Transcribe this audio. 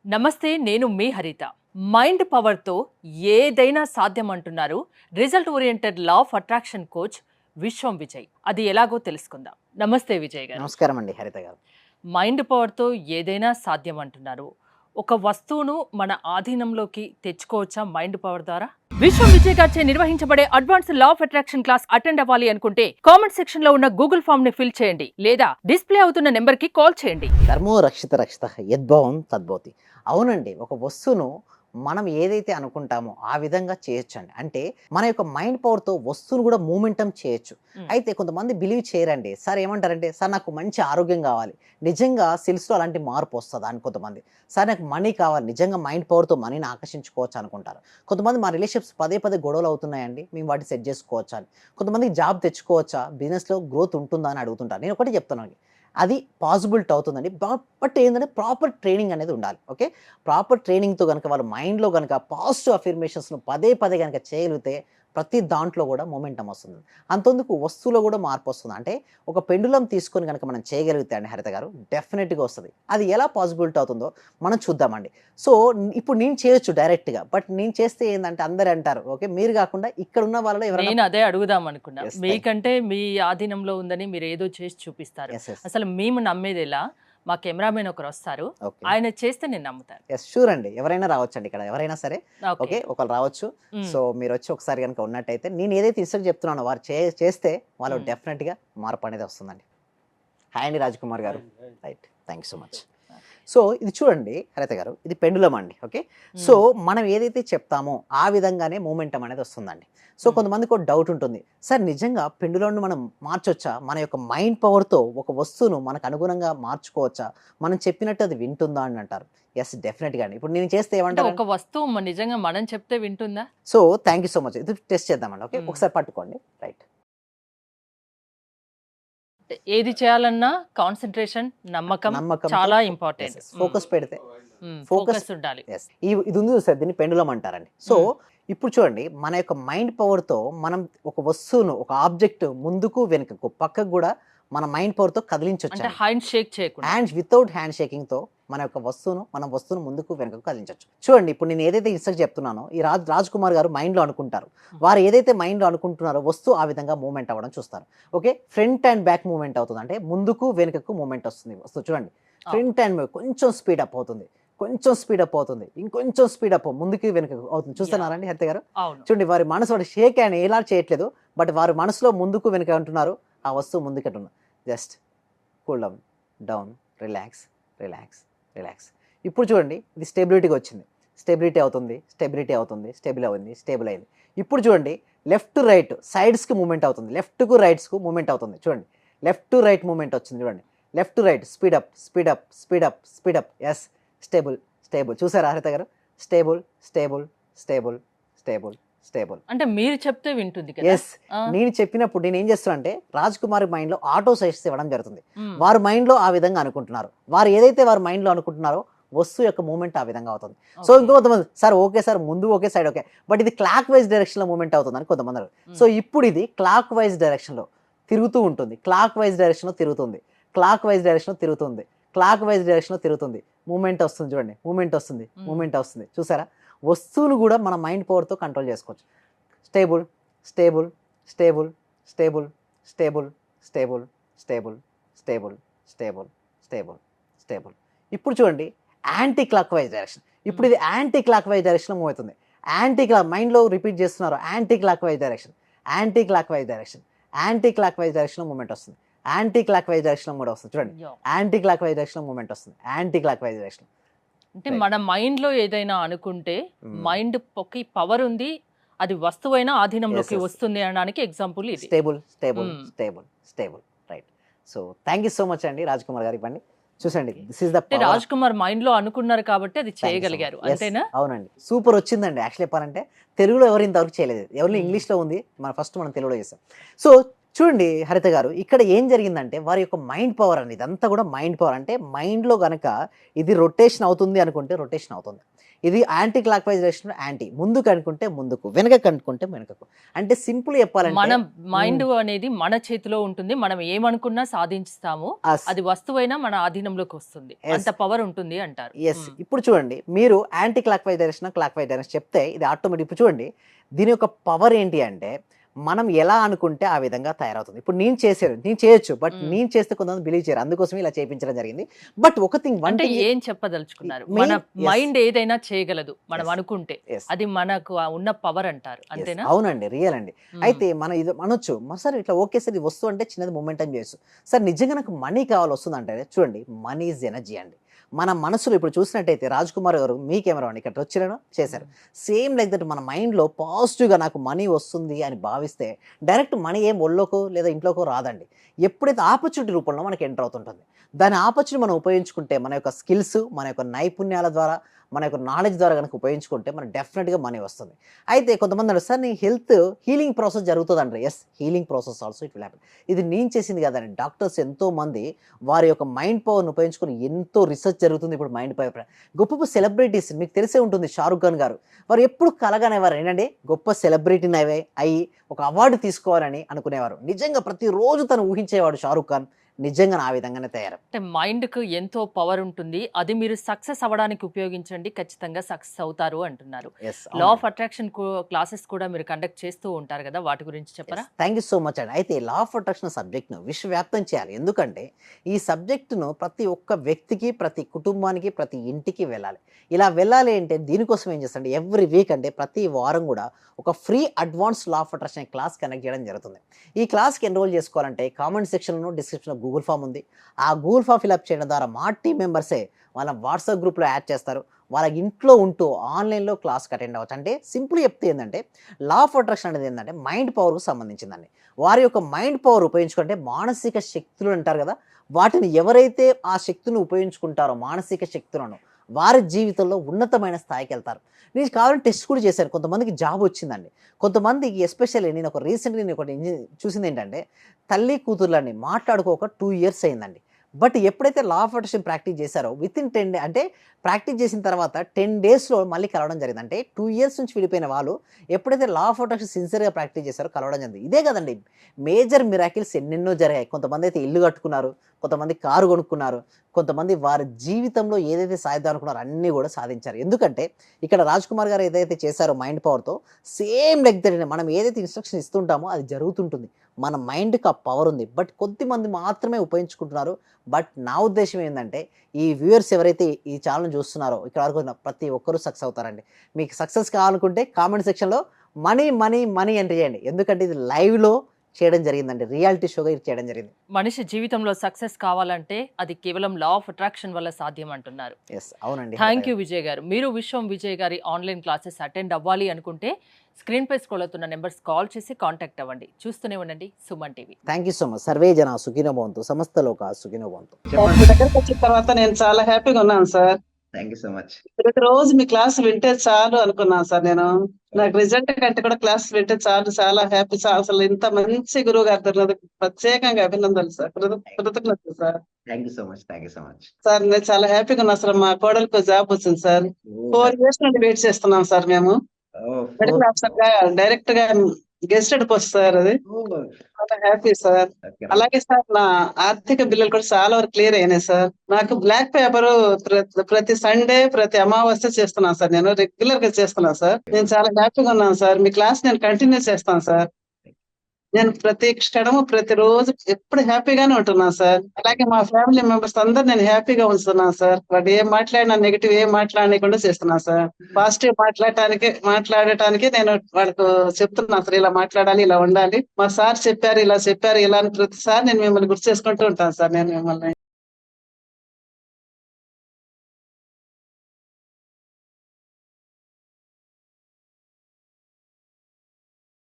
నమస్తే, నేను మీ హరిత. మైండ్ పవర్తో ఏదైనా సాధ్యం అంటున్నారు result oriented law of attraction coach విశ్వం విజయ్. అది ఎలాగో తెలుసుకుందాం. నమస్తే విజయ్ గారు. నమస్కారం అండి హరిత గారు. మైండ్ పవర్తో ఏదైనా సాధ్యం అంటున్నారు. ఒక వస్తువును మన ఆధీనంలోకి తెచ్చుకోవచ్చా మైండ్ పవర్ ద్వారా? విశ్వం విజయ్ గారిచే నిర్వహించబడే advance law of attraction class attend అవ్వాలి అనుకుంటే కామెంట్ సెక్షన్ లో ఉన్న గూగుల్ ఫామ్ ని ఫిల్ చేయండి లేదా డిస్ప్లే అవుతున్న నెంబర్ కి కాల్ చేయండి. ధర్మో రక్షిత రక్షిత యద్భావం తద్భవతి. అవునండి, ఒక వస్తువును మనం ఏదైతే అనుకుంటామో ఆ విధంగా చేయొచ్చండి. అంటే మన యొక్క మైండ్ పవర్తో వస్తువును కూడా మూమెంటం చేయొచ్చు. అయితే కొంతమంది బిలీవ్ చేయరండి. సార్ ఏమంటారంటే, సార్ నాకు మంచి ఆరోగ్యం కావాలి, నిజంగా సెల్స్లో అలాంటి మార్పు వస్తుందా అని కొంతమంది. సార్ నాకు మనీ కావాలి, నిజంగా మైండ్ పవర్తో మనీని ఆకర్షించుకోవచ్చు అనుకుంటారు. కొంతమంది మా రిలేషన్షిప్స్ పదే పదే గొడవలు అవుతున్నాయండి, మేము వాటిని సెట్ చేసుకోవచ్చా అని. కొంతమందికి జాబ్ తెచ్చుకోవచ్చా, బిజినెస్లో గ్రోత్ ఉంటుందా అని అడుగుతుంటారు. నేను ఒకటి చెప్తున్నాను, అది పాసిబిలిటీ అవుతుందండి. బట్ ఏంటంటే ప్రాపర్ ట్రైనింగ్ అనేది ఉండాలి. ఓకే, ప్రాపర్ ట్రైనింగ్తో కనుక వాళ్ళ మైండ్లో కనుక పాజిటివ్ అఫర్మేషన్స్ను పదే పదే కనుక చేయగలిగితే ప్రతి దాంట్లో కూడా మొమెంటం వస్తుంది. అంతెందుకు వస్తువులో కూడా మార్పు వస్తుంది. అంటే ఒక పెండులం తీసుకొని కనుక మనం చేయగలిగితే అండి హరిత గారు, డెఫినెట్గా వస్తుంది. అది ఎలా పాసిబిలిటీ అవుతుందో మనం చూద్దామండి. సో ఇప్పుడు నేను చేయొచ్చు డైరెక్ట్గా, బట్ నేను చేస్తే ఏంటంటే అందరు అంటారు ఓకే, మీరు కాకుండా ఇక్కడ ఉన్న వాళ్ళలో ఎవరైనా. నేను అదే అడుగుదాం అనుకున్నా. Yes, మీకంటే మీ ఆధీనంలో ఉందని మీరు ఏదో చేసి చూపిస్తారు. Yes, yes. అసలు మేము నమ్మేది ఎలా? మా కెమెరామెన్ ఒకరు వస్తారు, ఓకే, ఆయన చేస్తే నేను నమ్ముతాను. ఎస్ షూర్ అండి. ఎవరైనా రావచ్చండి ఇక్కడ, ఎవరైనా సరే. ఓకే, ఒకళ్ళు రావచ్చు. సో మీరు వచ్చి ఒకసారి కనుక ఉన్నట్టయితే నేను ఏదైతే ఇన్స్ట్రక్ట్ చెప్తున్నానో వారు చేస్తే వాళ్ళు డెఫినెట్గా మార్పు అనేది వస్తుందండి. హాయ్ అండి రాజ్కుమార్ గారు. Right, thank you so much. So ఇది చూడండి హరిత గారు, ఇది పెండులం అండి. ఓకే, సో మనం ఏదైతే చెప్తామో ఆ విధంగానే మూమెంటం అనేది వస్తుందండి. సో కొంతమందికి ఒక డౌట్ ఉంటుంది, సార్ నిజంగా పెండులంను మనం మార్చొచ్చా, మన యొక్క మైండ్ పవర్తో ఒక వస్తువును మనకు అనుగుణంగా మార్చుకోవచ్చా, మనం చెప్పినట్టు అది వింటుందా అని అంటారు. ఎస్, డెఫినెట్గా అండి. ఇప్పుడు నేను చేస్తే ఏమంటారు, ఒక వస్తువు నిజంగా మనం చెప్తే వింటుందా? So thank you so much. ఇది టెస్ట్ చేద్దామండి. ఓకే, ఒకసారి పట్టుకోండి. రైట్, ఏది చేయాలన్నా కాన్సన్ట్రేషన్, నమ్మకం చాలా ఇంపార్టెంట్. ఫోకస్ పెడితే ఫోకస్ ఉండాలి. ఇది ఉంది సార్, దీన్ని పెండులం అంటారండి. సో ఇప్పుడు చూడండి, మన యొక్క మైండ్ పవర్తో మనం ఒక వస్తువును, ఒక ఆబ్జెక్ట్ ముందుకు వెనుకకు పక్కకు కూడా మన మైండ్ పవర్తో కదిలించవచ్చు. హ్యాండ్ షేక్ చేయకుండా, హ్యాండ్స్ వితౌట్ హ్యాండ్ షేకింగ్ తో మన యొక్క వస్తువును ముందుకు వెనుకకు కదిలించవచ్చు. చూడండి, ఇప్పుడు నేను ఏదైతే ఇన్స్ట్రక్ట్ చెప్తున్నానో ఈ రాజ్ కుమార్ గారు మైండ్ లో అనుకుంటారు. వారు ఏదైతే మైండ్ లో అనుకుంటున్నారో వస్తువు ఆ విధంగా మూవ్మెంట్ అవ్వడం చూస్తారు. Okay, front and back movement అవుతుంది, అంటే ముందుకు వెనుకకు మూవ్మెంట్ వస్తుంది వస్తువు. చూడండి, ఫ్రంట్ అండ్ కొంచెం స్పీడ్ అప్ అవుతుంది, కొంచెం స్పీడ్ అప్ అవుతుంది, ఇంకొంచెం స్పీడ్ అప్ ముందుకి వెనుకకు అవుతుంది. చూస్తున్నారండి హరిత గారు? చూడండి, వారి మనసు వాడు షేక్ అండ్ ఎలా చేయట్లేదు, బట్ వారి మనసులో ముందుకు వెనుక అంటున్నారు, ఆ వస్తువు ముందుకెట్టున్నారు. Just cool down, down, relax, relax, relax. ఇప్పుడు చూడండి, ఇది స్టెబిలిటీగా వచ్చింది, స్టెబిలిటీ అవుతుంది, స్టెబిలిటీ అవుతుంది, స్టేబుల్ అయింది, స్టేబుల్ అయింది. ఇప్పుడు చూడండి, లెఫ్ట్ టు రైట్ సైడ్స్కి మూమెంట్ అవుతుంది, లెఫ్ట్కు రైట్స్కు మూమెంట్ అవుతుంది. చూడండి, లెఫ్ట్ టు రైట్ మూమెంట్ వచ్చింది. చూడండి, left to right speed up, speed up, speed up, speed up. Yes, stable, stable. చూసారా హరిత గారు? Stable, stable, stable, stable, stable. అంటే మీరు చెప్తే వింటుంది కదా? ఎస్, నేను చెప్పినప్పుడు నేను ఏం చేస్తున్నా అంటే రాజ్ కుమార్ మైండ్ లో ఆటో సజెస్ట్ ఇవ్వడం జరుగుతుంది. వారి మైండ్ లో ఆ విధంగా అనుకుంటున్నారు, వారు ఏదైతే వారి మైండ్ లో అనుకుంటున్నారో వస్తువు యొక్క మూమెంట్ ఆ విధంగా అవుతుంది. సో ఇంకొంతమంది సార్ ఓకే సార్ ముందు ఓకే సైడ్ ఓకే, బట్ ఇది క్లాక్ వైజ్ డైరెక్షన్ లో మూమెంట్ అవుతుంది అని కొంతమంది. సో ఇప్పుడు ఇది క్లాక్ వైజ్ డైరెక్షన్ లో తిరుగుతూ ఉంటుంది, క్లాక్ వైజ్ డైరెక్షన్ లో తిరుగుతుంది, క్లాక్ వైజ్ డైరెక్షన్ లో తిరుగుతుంది, క్లాక్ వైజ్ డైరెక్షన్ లో తిరుగుతుంది. మూమెంట్ వస్తుంది, చూడండి, మూమెంట్ వస్తుంది, మూమెంట్ వస్తుంది. చూసారా? వస్తువును కూడా మన మైండ్ పవర్తో కంట్రోల్ చేసుకోవచ్చు. Stable, stable, stable, stable, stable, stable, stable, stable, stable, stable, stable. ఇప్పుడు చూడండి, యాంటీ క్లాక్ వైజ్ డైరెక్షన్. ఇప్పుడు ఇది anti clock wise direction move అవుతుంది. యాంటీ క్లాక్ మైండ్లో రిపీట్ చేస్తున్నారు, anti clock wise direction, anti clock wise direction, anti clock wise డైరెక్షన్లో moment వస్తుంది, anti clock wise డైరెక్షన్లో కూడా వస్తుంది. చూడండి, యాంటీ క్లాక్ వైజ్ డైరెక్షన్లో మూమెంట్ వస్తుంది, యాంటీ క్లాక్ వైజ్ డైరెక్షన్. అంటే మన మైండ్ లో ఏదైనా అనుకుంటే మైండ్ పవర్ ఉంది, అది వస్తువైనా ఆధీనంలోకి వస్తుంది అనడానికి ఎగ్జాంపుల్ ఇది. Stable, stable, stable, stable. Right. So thank you so much అండి రాజ్ కుమార్ గారు. ఇవ్వండి చూసండి, this is the power. Raj Kumar mind లో అనుకున్నారు కాబట్టి అది చేయగలిగారు, అంతేనా? అవునండి, సూపర్ వచ్చిందండి. యాక్చువల్లీ చెప్పాలంటే తెలుగులో ఎవరు ఇంతవరకు చేయలేదు, ఎవరు ఇంగ్లీష్లో ఉంది, మనం తెలుగులో చేసాం. సో చూడండి హరిత గారు, ఇక్కడ ఏం జరిగిందంటే వారి యొక్క మైండ్ పవర్ అనేది ఇదంతా కూడా మైండ్ పవర్. అంటే మైండ్‌లో గనక ఇది రొటేషన్ అవుతుంది అనుకుంటే రొటేషన్ అవుతుంది. ఇది anti clock vice direction anti. ముందుకు అనుకుంటే ముందుకు, వెనకకు అనుకుంటే వెనకకు. అంటే సింపుల్ చెప్పాలంటే మన మైండ్ అనేది మన చేతిలో ఉంటుంది. మనం ఏమనుకున్నా సాధించుతాము. అస్ అది వస్తువైనా మన ఆధీనంలోకి వస్తుంది. యెస్. అంత పవర్ ఉంటుంది అంటారు. యెస్. ఇప్పుడు చూడండి, మీరు anti clock vice direction, clock vice direction చెప్తే ఇది ఆటోమేటిక్. ఇప్పుడు చూడండి, దీని యొక్క పవర్ ఏంటి అంటే మనం ఎలా అనుకుంటే ఆ విధంగా తయారవుతుంది. ఇప్పుడు నేను చేయొచ్చు. బట్ హ్మ్. నేను చేస్తే కొంతమంది బిలీవ్ చేయరు. అందుకోసమే ఇలా చేయించడం జరిగింది. బట్ ఒక థింగ్ వన్ అంటే థింగ్ ఏం చెప్పదలుచుకున్నారు? మెయిన్ మన యెస్. మైండ్ ఏదైనా చేయగలదు. మనం యెస్. అనుకుంటే. యెస్. అది మనకు ఉన్న పవర్ అంటారు. యెస్. అంతేనా? అవునండి. రియల్ అండి. హ్మ్. అయితే మనం ఇది అనొచ్చు. సార్ ఇట్లా ఓకే సార్, ఇది వస్తువు అంటే చిన్నది మొమెంటం చేయొచ్చు. సార్ నిజంగా నాకు మనీ కావాలి వస్తుందంటే చూడండి, మనీ ఈజ్ ఎనర్జీ అండి. మన మనసులో ఇప్పుడు చూసినట్టయితే 'రాజ్ కుమార్' గారు మీకెవరో అండి ఇక్కడ వచ్చిరను చేశారు. సేమ్ లైక్ దట్ మన మైండ్‌లో పాజిటివ్‌గా నాకు మనీ వస్తుంది అని భావిస్తే డైరెక్ట్ మనీ ఏం ఒళ్ళోకో లేదా ఇంట్లోకో రాదండి. ఎప్పుడైతే ఆపర్చునిటీ రూపంలో మనకి ఎంటర్ అవుతుంటుంది. దాని ఆపర్చునిటీ మనం ఉపయోగించుకుంటే మన యొక్క స్కిల్స్, మన యొక్క నైపుణ్యాల ద్వారా, మన యొక్క నాలెడ్జ్ ద్వారా గనుక ఉపయోగించుకుంటే మనకు డెఫినిట్‌గా మనీ వస్తుంది. అయితే కొంతమంది అంటారు, "సార్ నీ హెల్త్ హీలింగ్ ప్రాసెస్ జరుగుతదంటారు." Yes, healing process also it will happen. ఇది నేను చేసింది కాదండి. డాక్టర్స్ ఎంతోమంది వారి యొక్క మైండ్ పవర్‌ని ఉపయోగించుకొని ఎంతో రిసర్చ్ జరుగుతుంది ఇప్పుడు మైండ్ పవర్ పైన. గొప్ప గొప్ప సెలబ్రిటీస్ మీకు తెలిసే ఉంటుంది, 'షారుఖ్ ఖాన్' గారు. వారు ఎప్పుడు కలగనేవారు ఏంటంటే గొప్ప సెలబ్రిటీని అయ్యి ఒక అవార్డు తీసుకోవాలని అనుకునేవారు. నిజంగా ప్రతిరోజు తను ఊహించేవాడు 'షారుఖ్ ఖాన్.' నిజంగా ఆ విధంగానే తయారు. అంటే మైండ్‌కు ఎంతో పవర్ ఉంటుంది. అది మీరు సక్సెస్ అవ్వడానికి ఉపయోగించండి. ఖచ్చితంగా సక్సెస్ అవుతారు అంటున్నారు. Yes. Law of attraction classes కూడా మీరు కండక్ట్ చేస్తూ ఉంటారు కదా! వాటి గురించి చెప్పరా? థ్యాంక్ యూ సో మచ్ అండి. అయితే లా ఆఫ్ అట్రాక్షన్ సబ్జెక్ట్‌ను విశ్వవ్యాప్తం చేయాలి. ఎందుకంటే ఈ సబ్జెక్ట్‌ను ప్రతి ఒక్క వ్యక్తికి, ప్రతి కుటుంబానికి, ప్రతి ఇంటికి వెళ్ళాలి. ఇలా వెళ్ళాలి అంటే దీనికోసం ఏం చేస్తానంటే ఎవ్రీ వీక్ అంటే ప్రతి వారం కూడా ఒక free advance law of attraction class conduct చేయడం జరుగుతుంది. ఈ క్లాస్‌కి ఎన్రోల్ చేసుకోవాలంటే కామెంట్ సెక్షన్‌లో, డిస్క్రిప్షన్‌లో గూగుల్ ఫామ్ ఉంది. ఆ గూగుల్ ఫామ్ ఫిలప్ చేయడం ద్వారా మా టీమ్ మెంబర్సే వాళ్ళ వాట్సాప్ గ్రూప్‌లో యాడ్ చేస్తారు. వాళ్ళ ఇంట్లో ఉంటూ ఆన్‌లైన్‌లో క్లాస్‌కి అటెండ్ అవ్వచ్చు. అంటే సింపుల్ చెప్తే ఏందంటే లా ఆఫ్ అట్రాక్షన్ అనేది ఏందంటే మైండ్ పవర్‌కు సంబంధించిందండి. వారి యొక్క మైండ్ పవర్ ఉపయోగించుకుంటే మానసిక శక్తులు అంటారు కదా! వాటిని ఎవరైతే ఆ శక్తిని ఉపయోగించుకుంటారో మానసిక శక్తులను వారి జీవితంలో ఉన్నతమైన స్థాయికెళ్తారు. నేను కావాలంటే టెస్ట్ కూడా చేశాను. కొంతమందికి జాబ్ వచ్చిందండి. కొంతమందికి ఎస్పెషల్లీ నేను ఒకటి చూసిందేంటంటే తల్లి కూతుర్లని మాట్లాడుకోక 2 ఇయర్స్ అయిందండి. బట్ ఎప్పుడైతే లా ఆఫ్ అట్రాక్షన్ ప్రాక్టీస్ చేశారో వితిన్ 10 అంటే ప్రాక్టీస్ చేసిన తర్వాత 10 డేస్‌లో మళ్ళీ కలవడం జరిగింది. అంటే 2 ఇయర్స్ నుంచి విడిపోయిన వాళ్ళు ఎప్పుడైతే లా ఆఫ్ అట్రాక్షన్ సిన్సియర్‌గా ప్రాక్టీస్ చేశారో కలవడం జరిగింది. ఇదే కదండీ మేజర్ మిరాకిల్స్ ఎన్నెన్నో జరిగాయి. కొంతమందైతే ఇల్లు కట్టుకున్నారు, కొంతమంది కారు కొనుక్కున్నారు, కొంతమంది వారి జీవితంలో ఏదైతే సాధిద్దాం అనుకున్నారో అన్నీ కూడా సాధించారు. ఎందుకంటే ఇక్కడ 'రాజ్ కుమార్' గారు ఏదైతే చేశారో మైండ్ పవర్‌తో సేమ్ లైక్ దట్ మనం ఏదైతే ఇన్‌స్ట్రక్షన్ ఇస్తుంటామో అది జరుగుతుంటుంది. మన మైండ్‌కి ఆ పవర్ ఉంది. బట్ కొద్దిమంది మాత్రమే ఉపయోగించుకుంటున్నారు. బట్ నా ఉద్దేశ్యం ఏందంటే ఈ వ్యూవర్స్ ఎవరైతే ఈ ఛానెల్‌ని చూస్తున్నారో ఇక్కడ వరకు ఉన్న ప్రతి ఒక్కరు సక్సెస్ అవుతారండి. మీకు సక్సెస్ కావాలనుకుంటే కామెంట్ సెక్షన్‌లో మనీ, మనీ, మనీ ఎంటర్ చేయండి. ఎందుకంటే ఇది లైవ్‌లో చేయడం జరిగిందండి. రియాలిటీ షోగా ఇది చేయడం జరిగింది. మనిషి జీవితంలో సక్సెస్ కావాలంటే అది కేవలం లా ఆఫ్ అట్రాక్షన్ వల్ల సాధ్యం అంటున్నారు. యెస్. అవునండి. థ్యాంక్ యూ విజయ్ గారు. మీరు విశ్వం విజయ్ గారి ఆన్లైన్ క్లాసెస్ అటెండ్ అవ్వాలి అనుకుంటే స్క్రీన్ పై స్క్రోల్ అవుతున్న నెంబర్స్ కాల్ చేసి కాంటాక్ట్ అవ్వండి. చూస్తూనే ఉండండి Suman TV. Thank you so much. Survey జన సుఖినో భవంతు. సమస్త లోక సుఖినో భవంతు. మీ దగ్గరకు వచ్చిన తర్వాత నేను చాలా హ్యాపీగా ఉన్నాను sir. Thank you so much. ప్రతిరోజు మీ క్లాస్ వింటే చాలు అనుకున్నాను సార్ నేను. నాకు రిజల్ట్ కంటే కూడా క్లాస్ వింటే చాలు, చాలా హ్యాపీ సార్. అసలు ఇంత మంచి గురువు గారు దొరికినందుకు ప్రత్యేకంగా అభినందనలు సార్, కృతజ్ఞతలు sir. Thank you so much. Thank you so much. Sir నేను చాలా హ్యాపీగా ఉన్నా. అసలు మా కోడలికి జాబ్ వచ్చింది సార్. 4 ఇయర్స్ నుండి వెయిట్ చేస్తున్నాం సార్ మేము. మెడికల్ ఆఫీసర్ గా డైరెక్ట్ గా గెస్టెడ్ పోస్ట్ సార్ అది. చాలా హ్యాపీ సార్. అలాగే సార్ నా ఆర్థిక బిల్లులు కూడా చాలా వరకు క్లియర్ అయినాయి సార్. నాకు బ్లాక్ పేపర్ ప్రతి సండే, ప్రతి అమావాస్య చేస్తున్నాను సార్. నేను రెగ్యులర్ గా చేస్తున్నాను సార్. నేను చాలా హ్యాపీగా ఉన్నాను సార్. మీ క్లాస్ నేను కంటిన్యూ చేస్తాను సార్. నేను ప్రతి క్షణము ప్రతిరోజు ఎప్పుడు హ్యాపీగానే ఉంటున్నాను సార్. అలాగే మా ఫ్యామిలీ మెంబర్స్ అందరు నేను హ్యాపీగా ఉంచుతున్నాను సార్. వాడు ఏం మాట్లాడినా నెగిటివ్ ఏం మాట్లాడకుండా చేస్తున్నాను సార్. పాజిటివ్ మాట్లాడటానికి నేను వాళ్ళకు చెప్తున్నాను సార్, ఇలా మాట్లాడాలి, ఇలా ఉండాలి, మా సార్ చెప్పారు, ఇలా చెప్పారు, ఇలా అని ప్రతిసారి నేను మిమ్మల్ని గుర్తు చేసుకుంటూ ఉంటాను సార్. నేను మిమ్మల్ని